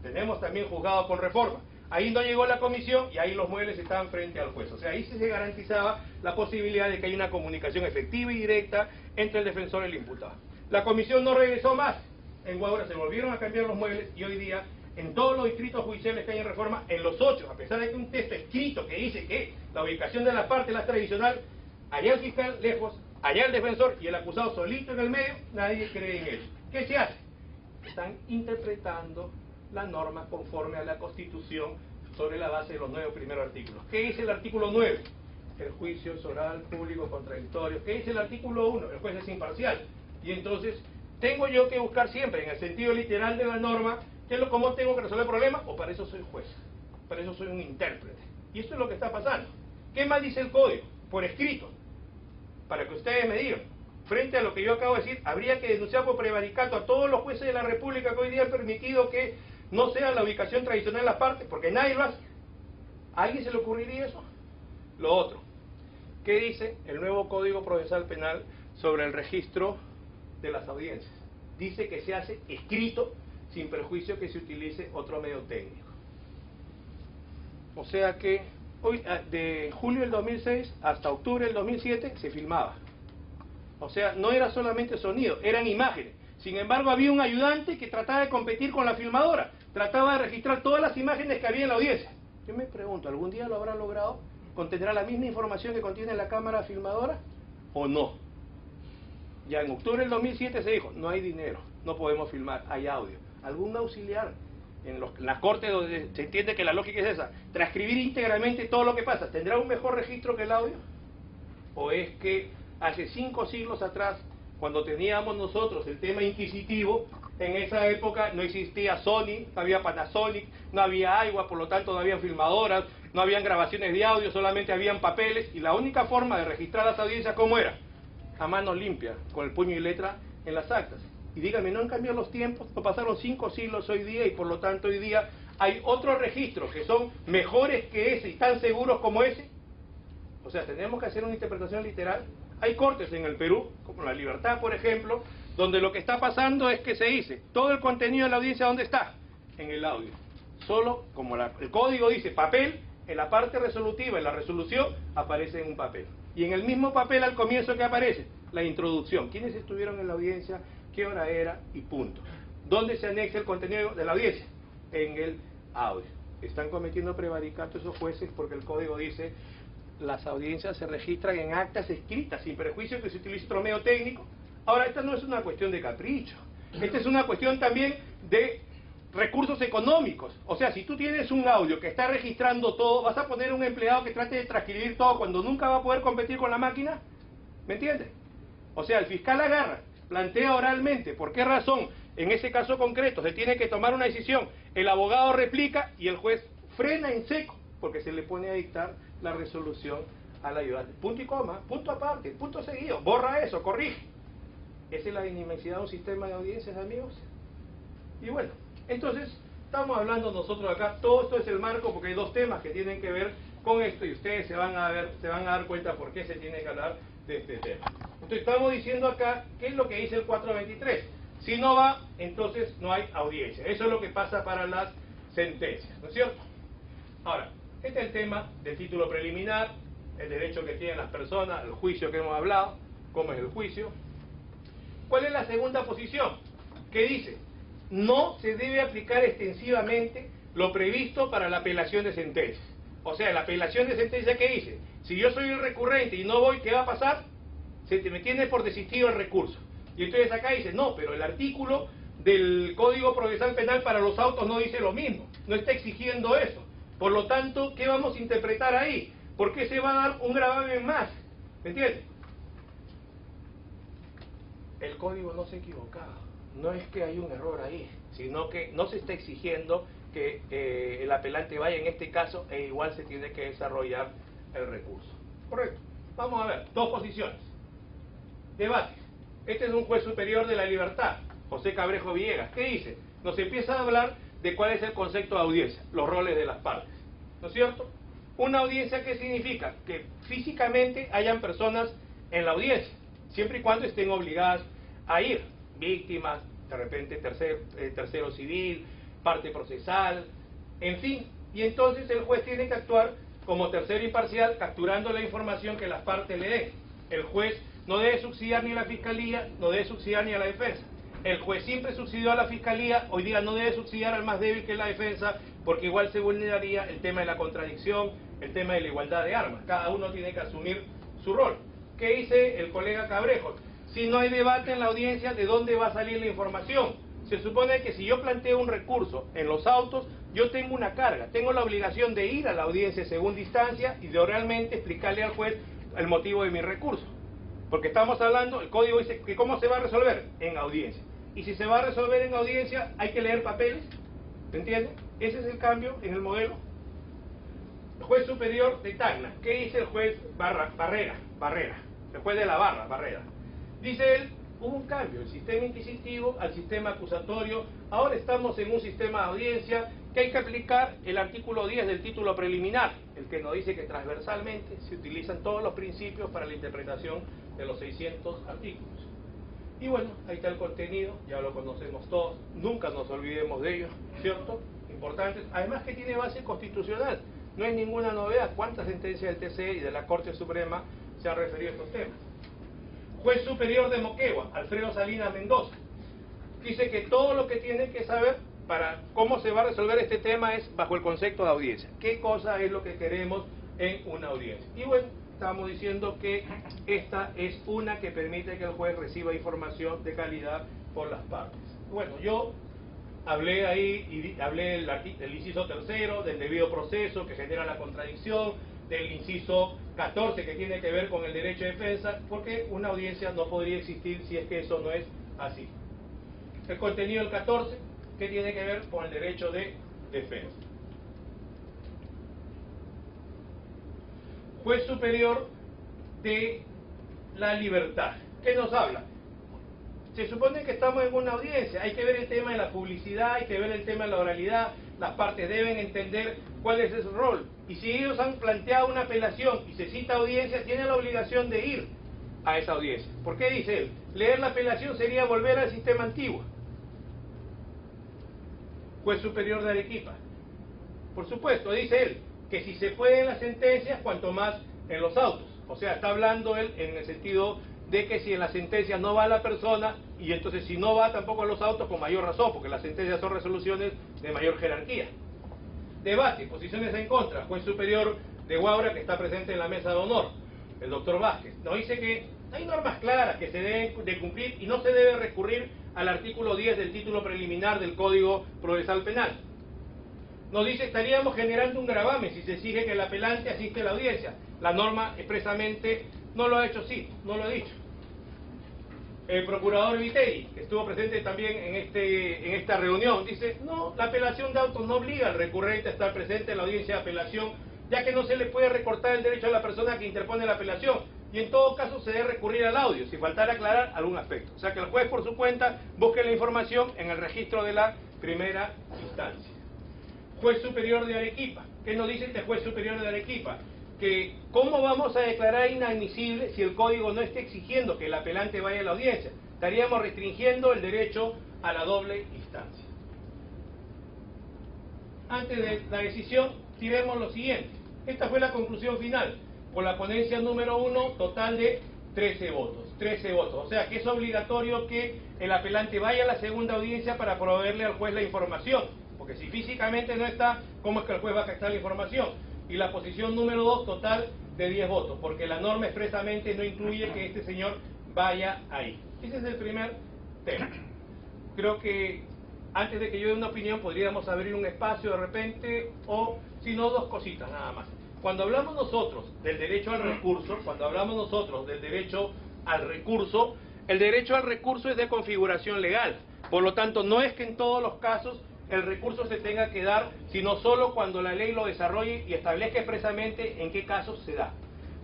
tenemos también juzgado con reforma. Ahí no llegó la comisión y ahí los muebles estaban frente al juez. O sea, ahí sí se garantizaba la posibilidad de que haya una comunicación efectiva y directa entre el defensor y el imputado. La comisión no regresó más. En Guaura se volvieron a cambiar los muebles y hoy día, en todos los distritos judiciales que hay en reforma, en los 8, a pesar de que un texto escrito que dice que la ubicación de la parte es la tradicional, allá el fiscal lejos, allá el defensor y el acusado solito en el medio, nadie cree en él. ¿Qué se hace? Están interpretando la norma conforme a la Constitución sobre la base de los 9 primeros artículos. ¿Qué dice el artículo 9? El juicio es oral, público, contradictorio. ¿Qué dice el artículo 1? El juez es imparcial. Y entonces, tengo yo que buscar siempre, en el sentido literal de la norma, cómo tengo que resolver el problema, o para eso soy juez, para eso soy un intérprete. Y esto es lo que está pasando. ¿Qué más dice el código? Por escrito, para que ustedes me digan. Frente a lo que yo acabo de decir, habría que denunciar por prevaricato a todos los jueces de la República que hoy día han permitido que no sea la ubicación tradicional de las partes, porque nadie lo hace. ¿A alguien se le ocurriría eso? Lo otro, ¿qué dice el nuevo Código Procesal Penal sobre el registro de las audiencias? Dice que se hace escrito sin perjuicio que se utilice otro medio técnico. O sea que hoy, de julio del 2006 hasta octubre del 2007 se filmaba. O sea, no era solamente sonido, eran imágenes. Sin embargo, había un ayudante que trataba de competir con la filmadora. Trataba de registrar todas las imágenes que había en la audiencia. Yo me pregunto, ¿algún día lo habrá logrado? ¿Contendrá la misma información que contiene la cámara filmadora? ¿O no? Ya en octubre del 2007 se dijo, no hay dinero, no podemos filmar, hay audio. ¿Algún auxiliar en la corte donde se entiende que la lógica es esa? Transcribir íntegramente todo lo que pasa. ¿Tendrá un mejor registro que el audio? ¿O es que hace 5 siglos atrás, cuando teníamos nosotros el tema inquisitivo, en esa época no existía Sony, no había Panasonic, no había agua, por lo tanto no había filmadoras, no habían grabaciones de audio, solamente habían papeles, y la única forma de registrar las audiencias, ¿cómo era? A mano limpia, con el puño y letra en las actas. Y díganme, ¿no han cambiado los tiempos? No pasaron 5 siglos hoy día, y por lo tanto hoy día hay otros registros que son mejores que ese y tan seguros como ese. O sea, tenemos que hacer una interpretación literal. Hay cortes en el Perú, como La Libertad, por ejemplo, donde lo que está pasando es que se dice, todo el contenido de la audiencia, ¿dónde está? En el audio. Solo, como el código dice papel, en la parte resolutiva, en la resolución, aparece en un papel. Y en el mismo papel al comienzo que aparece, la introducción. ¿Quiénes estuvieron en la audiencia? ¿Qué hora era? Y punto. ¿Dónde se anexa el contenido de la audiencia? En el audio. Están cometiendo prevaricato esos jueces porque el código dice las audiencias se registran en actas escritas, sin perjuicio que se utilice otro medio técnico. Ahora, esta no es una cuestión de capricho, esta es una cuestión también de recursos económicos. O sea, si tú tienes un audio que está registrando todo, ¿vas a poner un empleado que trate de transcribir todo cuando nunca va a poder competir con la máquina? ¿Me entiendes? O sea, el fiscal agarra, plantea oralmente, ¿por qué razón? En ese caso concreto se tiene que tomar una decisión, el abogado replica y el juez frena en seco, porque se le pone a dictar la resolución al ayudante. Punto y coma, punto aparte, punto seguido, borra eso, corrige. Esa es la dinamicidad de un sistema de audiencias, amigos. Y bueno, entonces, estamos hablando nosotros acá, todo esto es el marco porque hay 2 temas que tienen que ver con esto y ustedes se van a dar cuenta por qué se tiene que hablar de este tema. Entonces, estamos diciendo acá, ¿qué es lo que dice el 423? Si no va, entonces no hay audiencia. Eso es lo que pasa para las sentencias, ¿no es cierto? Ahora, este es el tema del título preliminar, el derecho que tienen las personas, el juicio que hemos hablado, cómo es el juicio. ¿Cuál es la segunda posición? ¿Qué dice? No se debe aplicar extensivamente lo previsto para la apelación de sentencias. O sea, la apelación de sentencia, ¿qué dice? Si yo soy el recurrente y no voy, ¿qué va a pasar? Me tiene por desistido el recurso. Y entonces acá dice, no, pero el artículo del Código Procesal Penal para los autos no dice lo mismo, no está exigiendo eso. Por lo tanto, ¿qué vamos a interpretar ahí? ¿Por qué se va a dar un gravamen más? ¿Me entiendes? El código no se ha equivocado. No es que hay un error ahí, sino que no se está exigiendo que el apelante vaya en este caso e igual se tiene que desarrollar el recurso. Correcto. Vamos a ver, 2 posiciones. Debate. Este es un juez superior de La Libertad, José Cabrejo Villegas. ¿Qué dice? Nos empieza a hablar de cuál es el concepto de audiencia, los roles de las partes. ¿No es cierto? Una audiencia, ¿qué significa? Que físicamente hayan personas en la audiencia, siempre y cuando estén obligadas a ir. Víctimas, de repente tercero civil, parte procesal, en fin. Y entonces el juez tiene que actuar como tercero imparcial, capturando la información que las partes le den. El juez no debe subsidiar ni a la Fiscalía, no debe subsidiar ni a la defensa. El juez siempre subsidió a la Fiscalía, hoy día no debe subsidiar al más débil que es la defensa, porque igual se vulneraría el tema de la contradicción, el tema de la igualdad de armas. Cada uno tiene que asumir su rol. ¿Qué dice el colega Cabrejo? Si no hay debate en la audiencia, ¿de dónde va a salir la información? Se supone que si yo planteo un recurso en los autos, yo tengo una carga, tengo la obligación de ir a la audiencia de segunda instancia y de oralmente explicarle al juez el motivo de mi recurso. Porque estamos hablando, el código dice que ¿cómo se va a resolver? En audiencia. Y si se va a resolver en audiencia, hay que leer papeles, ¿me entiende? Ese es el cambio en el modelo. El juez superior de Tacna, ¿qué dice el juez Barrera? El juez de la Barrera. Dice él, hubo un cambio del sistema inquisitivo al sistema acusatorio, ahora estamos en un sistema de audiencia que hay que aplicar el artículo 10 del título preliminar, el que nos dice que transversalmente se utilizan todos los principios para la interpretación de los 600 artículos. Y bueno, ahí está el contenido, ya lo conocemos todos, nunca nos olvidemos de ello, ¿cierto? Importantes, además que tiene base constitucional, no hay ninguna novedad. ¿Cuántas sentencias del TC y de la Corte Suprema se han referido a estos temas? Juez superior de Moquegua, Alfredo Salinas Mendoza, dice que todo lo que tiene que saber para cómo se va a resolver este tema es bajo el concepto de audiencia. ¿Qué cosa es lo que queremos en una audiencia? Y bueno, estamos diciendo que esta es una que permite que el juez reciba información de calidad por las partes. Bueno, yo hablé ahí, y hablé del inciso tercero, del debido proceso que genera la contradicción, del inciso 14 que tiene que ver con el derecho de defensa, porque una audiencia no podría existir si es que eso no es así. El contenido del 14, que tiene que ver con el derecho de defensa. Juez superior de la libertad, ¿qué nos habla? Se supone que estamos en una audiencia, hay que ver el tema de la publicidad, hay que ver el tema de la oralidad, las partes deben entender cuál es ese rol. Y si ellos han planteado una apelación y se cita audiencia, tienen la obligación de ir a esa audiencia. ¿Por qué dice él? Leer la apelación sería volver al sistema antiguo. Juez superior de Arequipa. Por supuesto, dice él, que si se puede en las sentencias, cuanto más en los autos. O sea, está hablando él en el sentido de que si en las sentencias no va la persona, y entonces si no va tampoco en los autos, con mayor razón, porque las sentencias son resoluciones de mayor jerarquía. Debate, posiciones en contra, juez superior de Huaura que está presente en la mesa de honor, el doctor Vázquez, nos dice que hay normas claras que se deben de cumplir y no se debe recurrir al artículo 10 del título preliminar del Código Procesal Penal. Nos dice, estaríamos generando un gravamen si se exige que el apelante asiste a la audiencia. La norma expresamente no lo ha hecho así, no lo ha dicho. El procurador Viteri, que estuvo presente también en esta reunión, dice, no, la apelación de autos no obliga al recurrente a estar presente en la audiencia de apelación, ya que no se le puede recortar el derecho a la persona que interpone la apelación, y en todo caso se debe recurrir al audio, si faltara aclarar algún aspecto. O sea que el juez por su cuenta busque la información en el registro de la primera instancia. Juez superior de Arequipa, ¿qué nos dice este juez superior de Arequipa? Que cómo vamos a declarar inadmisible si el código no está exigiendo que el apelante vaya a la audiencia. Estaríamos restringiendo el derecho a la doble instancia. Antes de la decisión, diremos lo siguiente. Esta fue la conclusión final. Por la ponencia número 1, total de 13 votos. 13 votos. O sea que es obligatorio que el apelante vaya a la segunda audiencia para proveerle al juez la información. Porque si físicamente no está, ¿cómo es que el juez va a captar la información? Y la posición número 2, total de 10 votos, porque la norma expresamente no incluye que este señor vaya ahí. Ese es el primer tema. Creo que antes de que yo dé una opinión podríamos abrir un espacio de repente, o si no, dos cositas nada más. Cuando hablamos nosotros del derecho al recurso, el derecho al recurso es de configuración legal. Por lo tanto, no es que en todos los casos el recurso se tenga que dar, sino solo cuando la ley lo desarrolle y establezca expresamente en qué casos se da.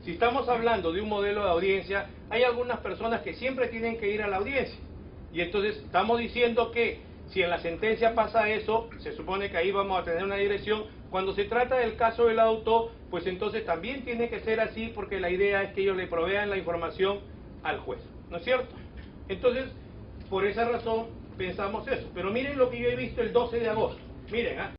Si estamos hablando de un modelo de audiencia, hay algunas personas que siempre tienen que ir a la audiencia. Y entonces estamos diciendo que si en la sentencia pasa eso, se supone que ahí vamos a tener una dirección. Cuando se trata del caso del auto, pues entonces también tiene que ser así, porque la idea es que ellos le provean la información al juez, ¿no es cierto? Entonces, por esa razón pensamos eso. Pero miren lo que yo he visto el 12 de agosto. Miren,